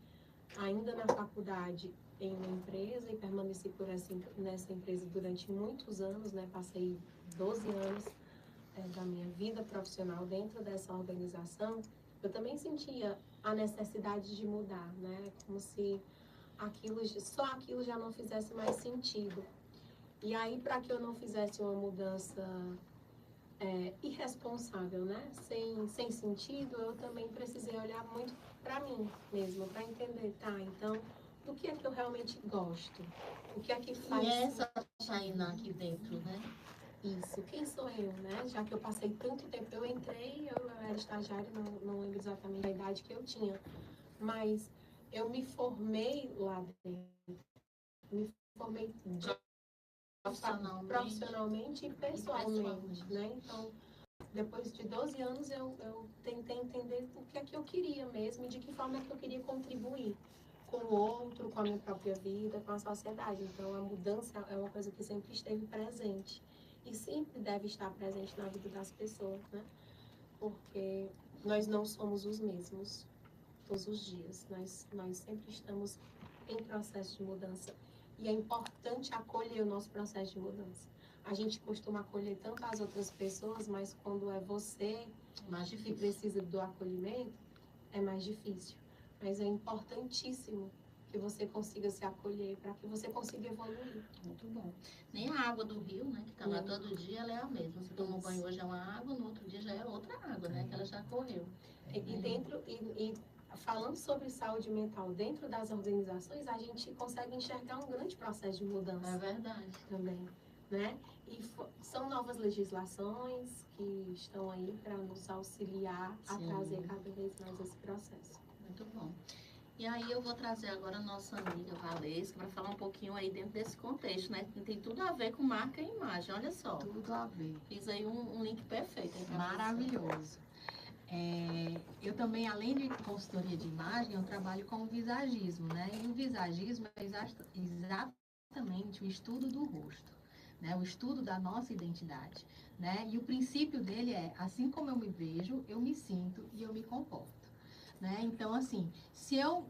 ainda na faculdade em uma empresa e permaneci nessa empresa durante muitos anos, né? Passei 12 anos da minha vida profissional dentro dessa organização. Eu também sentia a necessidade de mudar, né? Como se só aquilo já não fizesse mais sentido. E aí, para que eu não fizesse uma mudança irresponsável, né? Sem sentido, eu também precisei olhar muito para mim mesma, para entender, tá, então, do que é que eu realmente gosto? O que é que faz... E essa Tainá aqui dentro, né? Isso, quem sou eu, né? Já que eu passei tanto tempo, eu era estagiária, não lembro exatamente a idade que eu tinha, mas eu me formei lá dentro, me formei profissionalmente e pessoalmente, né? Então, depois de 12 anos, eu tentei entender o que é que eu queria mesmo e de que forma é que eu queria contribuir com o outro, com a minha própria vida, com a sociedade. Então, a mudança é uma coisa que sempre esteve presente e sempre deve estar presente na vida das pessoas, né? Porque nós não somos os mesmos todos os dias. Nós sempre estamos em processo de mudança. E é importante acolher o nosso processo de mudança. A gente costuma acolher tanto as outras pessoas, mas quando é você que precisa do acolhimento, é mais difícil. Mas é importantíssimo que você consiga se acolher, para que você consiga evoluir. Muito bom. Nem a água do rio, né, que está lá todo dia, ela é a mesma. Você toma um banho hoje é uma água, no outro dia já é outra água, né, que ela já correu. E falando sobre saúde mental dentro das organizações, a gente consegue enxergar um grande processo de mudança. É verdade. Também, né? E são novas legislações que estão aí para nos auxiliar a trazer cada vez mais esse processo. Muito bom. E aí eu vou trazer agora a nossa amiga Valesca para falar um pouquinho aí dentro desse contexto, né? Que tem tudo a ver com marca e imagem, olha só. Tudo a ver. Fiz aí um link perfeito. Maravilhoso. Eu também, além de consultoria de imagem, eu trabalho com o visagismo, né? E o visagismo é exatamente o estudo do rosto, né? O estudo da nossa identidade, né? E o princípio dele é, assim como eu me vejo, eu me sinto e eu me comporto. Né? Então, assim, se eu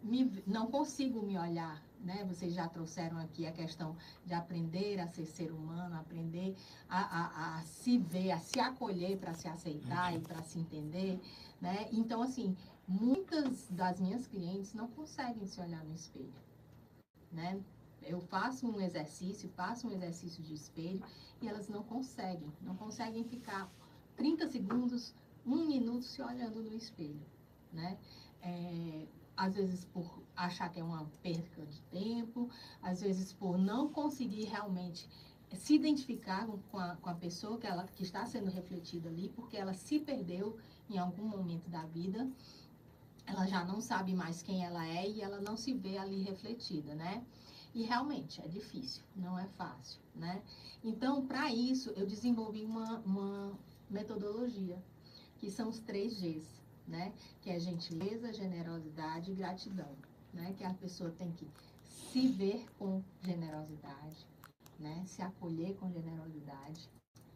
não consigo me olhar, né? Vocês já trouxeram aqui a questão de aprender a ser humano, aprender a se ver, a se acolher para se aceitar e para se entender, né? Então, assim, muitas das minhas clientes não conseguem se olhar no espelho, né? Eu faço um exercício de espelho e elas não conseguem ficar 30 segundos, 1 minuto se olhando no espelho. Né? Às vezes por achar que é uma perda de tempo, às vezes por não conseguir realmente se identificar com a pessoa que está sendo refletida ali, porque ela se perdeu em algum momento da vida, ela já não sabe mais quem ela é e ela não se vê ali refletida, né? E realmente é difícil, não é fácil, né? Então, para isso, eu desenvolvi uma metodologia, que são os 3 Gs. Né? Que é gentileza, generosidade e gratidão, né? Que a pessoa tem que se ver com generosidade, né? Se acolher com generosidade,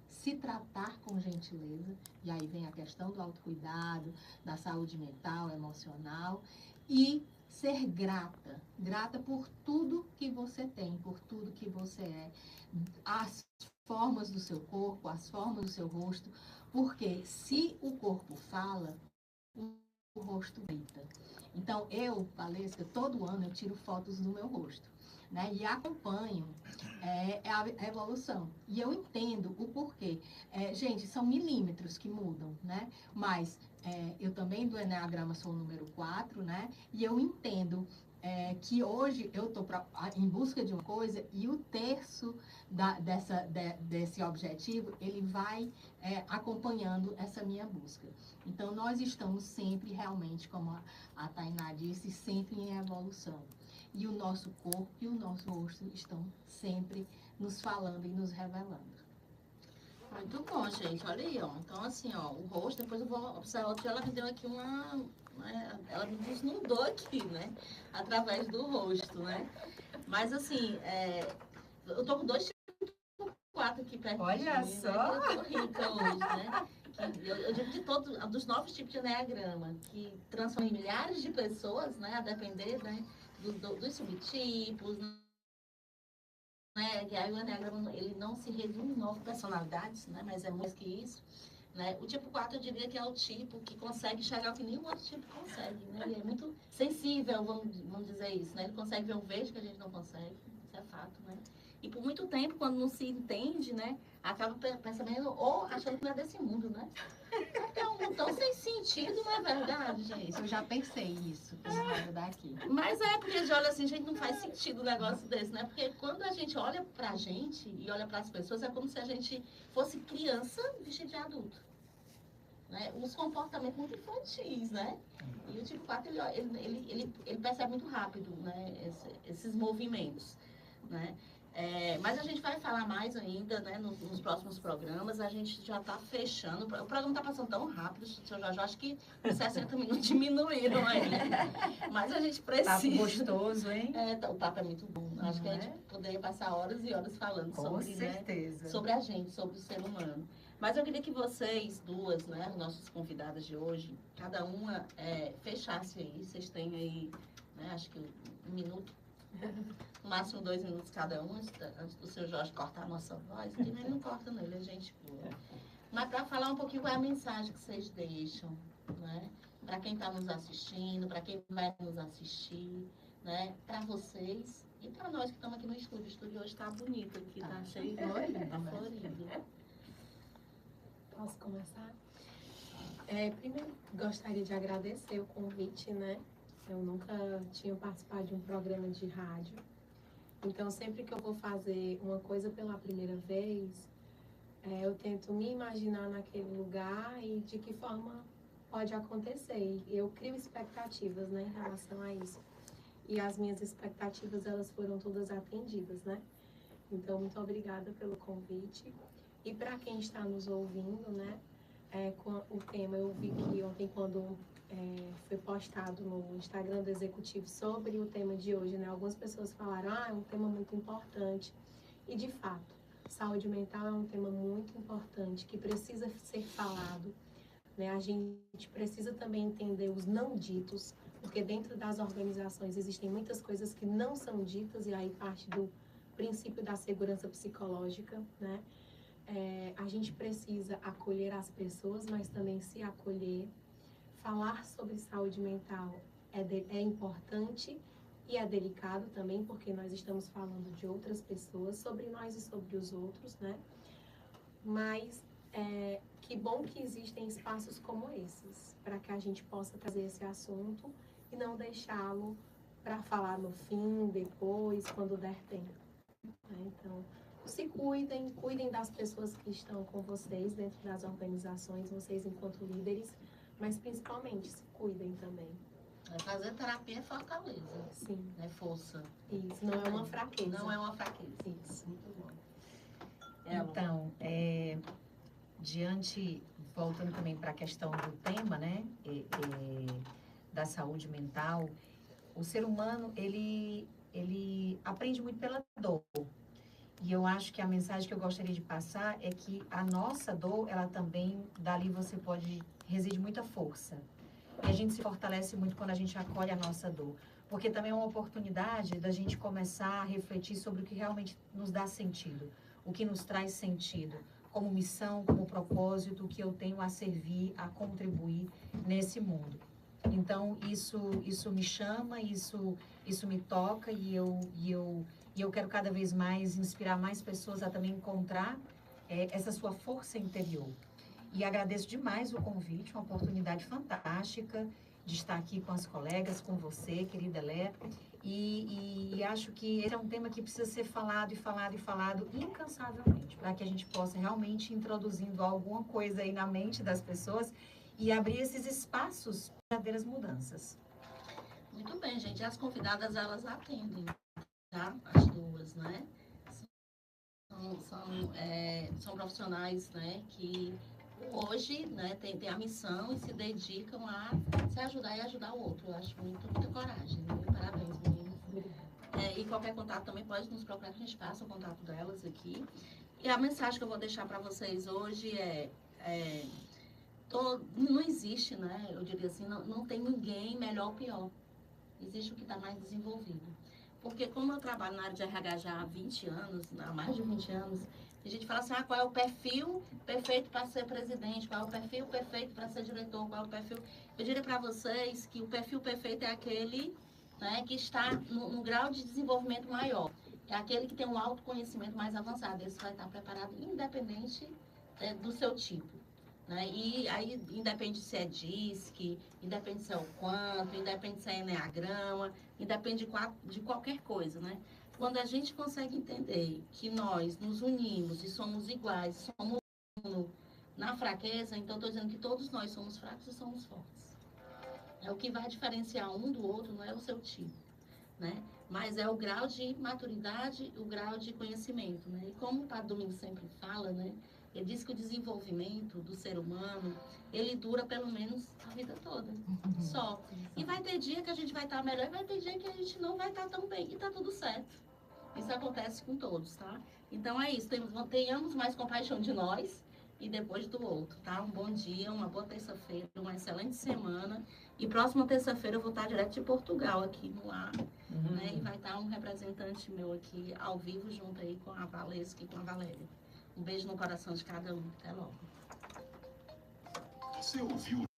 se tratar com gentileza, e aí vem a questão do autocuidado, da saúde mental, emocional, e ser grata por tudo que você tem, por tudo que você é, as formas do seu corpo, as formas do seu rosto, porque se o corpo fala, o rosto grita. Então, Valesca, todo ano eu tiro fotos do meu rosto, né? E acompanho a evolução. E eu entendo o porquê. Gente, são milímetros que mudam, né? Mas eu também do Enneagrama sou o número 4, né? E eu entendo que hoje eu estou em busca de uma coisa e o terço desse objetivo, ele vai acompanhando essa minha busca. Então, nós estamos sempre, realmente, como a Tainá disse, sempre em evolução. E o nosso corpo e o nosso rosto estão sempre nos falando e nos revelando. Muito bom, gente. Olha aí, ó. Então, assim, ó, o rosto, depois eu vou observar que ela me deu aqui ela me desnudou aqui, né? Através do rosto, né? Mas, assim, eu tô com 2 tipos 4 aqui perto. Olha só! Né? Eu tô rica hoje, né? Eu digo de todos, dos 9 tipos de Enneagrama, que transformam em milhares de pessoas, né? A depender, né? Dos subtipos, né? E aí o Enneagrama, ele não se resume em 9 personalidades, né? Mas é mais que isso. Né? O tipo 4, eu diria que é o tipo que consegue enxergar o que nenhum outro tipo consegue, né? Ele é muito sensível, vamos dizer isso, né? Ele consegue ver um verde que a gente não consegue, isso é fato, né? E por muito tempo, quando não se entende, né? Acaba pensando ou achando que não é desse mundo, né? É um mundo tão sem sentido, não é verdade, gente? Eu já pensei isso, que não vai mudar aqui. Mas porque a gente olha assim, gente, não faz sentido um negócio desse, né? Porque quando a gente olha pra gente e olha pras pessoas, é como se a gente fosse criança vestida de adulto. Né? Os comportamentos muito infantis, né? E o tipo 4, ele percebe muito rápido, né? Esses movimentos, né? Mas a gente vai falar mais ainda, né? Nos próximos programas. A gente já está fechando. O programa está passando tão rápido, seu Jorge, acho que os 60 minutos diminuíram aí. Mas a gente precisa. Papo gostoso, hein? O papo é muito bom. Acho que a gente poderia passar horas e horas falando sobre, certeza. Né? Sobre a gente, sobre o ser humano. Mas eu queria que vocês duas, né, as nossas convidadas de hoje, cada uma fechasse aí. Vocês têm aí, né, acho que 1 minuto, no máximo 2 minutos cada um, antes do seu Jorge cortar a nossa voz, que ele não corta não, ele é gente boa. Mas para falar um pouquinho qual é a mensagem que vocês deixam, né? Para quem está nos assistindo, para quem vai nos assistir, né? Para vocês e para nós que estamos aqui no estúdio. O estúdio hoje está bonito aqui, está cheio de florido, está florido. Posso começar? Primeiro, gostaria de agradecer o convite, né? Eu nunca tinha participado de um programa de rádio. Então, sempre que eu vou fazer uma coisa pela primeira vez, eu tento me imaginar naquele lugar e de que forma pode acontecer. E eu crio expectativas, né, em relação a isso. E as minhas expectativas, elas foram todas atendidas, né? Então, muito obrigada pelo convite. E para quem está nos ouvindo, né, com o tema, eu vi que ontem, quando foi postado no Instagram do Executivo sobre o tema de hoje, né, algumas pessoas falaram, é um tema muito importante. E, de fato, saúde mental é um tema muito importante, que precisa ser falado, né? A gente precisa também entender os não ditos, porque dentro das organizações existem muitas coisas que não são ditas, e aí parte do princípio da segurança psicológica, né? A gente precisa acolher as pessoas, mas também se acolher. Falar sobre saúde mental é importante e é delicado também, porque nós estamos falando de outras pessoas, sobre nós e sobre os outros, né? Mas que bom que existem espaços como esses, para que a gente possa trazer esse assunto e não deixá-lo para falar no fim, depois, quando der tempo. Então, se cuidem das pessoas que estão com vocês dentro das organizações, vocês enquanto líderes, mas principalmente se cuidem também. Fazer terapia é fortaleza. Sim. É força. Isso, não é uma fraqueza. Não é uma fraqueza. Isso. Muito bom. Então, voltando também para a questão do tema, né, da saúde mental, o ser humano, ele aprende muito pela dor. E eu acho que a mensagem que eu gostaria de passar é que a nossa dor, ela também, dali você reside muita força. E a gente se fortalece muito quando a gente acolhe a nossa dor. Porque também é uma oportunidade da gente começar a refletir sobre o que realmente nos dá sentido. O que nos traz sentido. Como missão, como propósito, o que eu tenho a servir, a contribuir nesse mundo. Então, isso me chama, isso me toca e eu quero cada vez mais inspirar mais pessoas a também encontrar essa sua força interior. E agradeço demais o convite, uma oportunidade fantástica de estar aqui com as colegas, com você, querida Lé. E acho que esse é um tema que precisa ser falado e falado e falado incansavelmente, para que a gente possa realmente ir introduzindo alguma coisa aí na mente das pessoas e abrir esses espaços para verdadeiras mudanças. Muito bem, gente. As convidadas, elas atendem, tá? As duas, né? São profissionais, né, que hoje, né, tem a missão e se dedicam a se ajudar e ajudar o outro. Eu acho muita coragem, né? Parabéns, meninas. E qualquer contato também pode nos procurar, que a gente passa o contato delas aqui. E a mensagem que eu vou deixar para vocês hoje não existe, né? Eu diria assim, não tem ninguém melhor ou pior. Existe o que está mais desenvolvido. Porque como eu trabalho na área de RH já há 20 anos, há mais de 20 anos, a gente fala assim, qual é o perfil perfeito para ser presidente, qual é o perfil perfeito para ser diretor, qual é o perfil... Eu diria para vocês que o perfil perfeito é aquele, né, que está no grau de desenvolvimento maior. É aquele que tem um autoconhecimento mais avançado. Esse vai estar preparado independente do seu tipo. Né? E aí, independe se é DISC, independe se é o quanto, independe se é enneagrama, independe de qualquer coisa, né? Quando a gente consegue entender que nós nos unimos e somos iguais, somos uno na fraqueza, então estou dizendo que todos nós somos fracos e somos fortes. O que vai diferenciar um do outro não é o seu tipo, né? Mas é o grau de maturidade, o grau de conhecimento, né? E como o Padre Domingos sempre fala, né? Ele diz que o desenvolvimento do ser humano, ele dura pelo menos a vida toda, só. E vai ter dia que a gente vai estar melhor e vai ter dia que a gente não vai estar tão bem. E tá tudo certo. Isso acontece com todos, tá? Então é isso, tenhamos mais compaixão de nós, e depois do outro, tá? Um bom dia, uma boa terça-feira, uma excelente semana. E próxima terça-feira eu vou estar direto de Portugal aqui no ar, né? E vai estar um representante meu aqui ao vivo junto aí com a Valesca e com a Valéria. Um beijo no coração de cada um. Até logo. Você ouviu?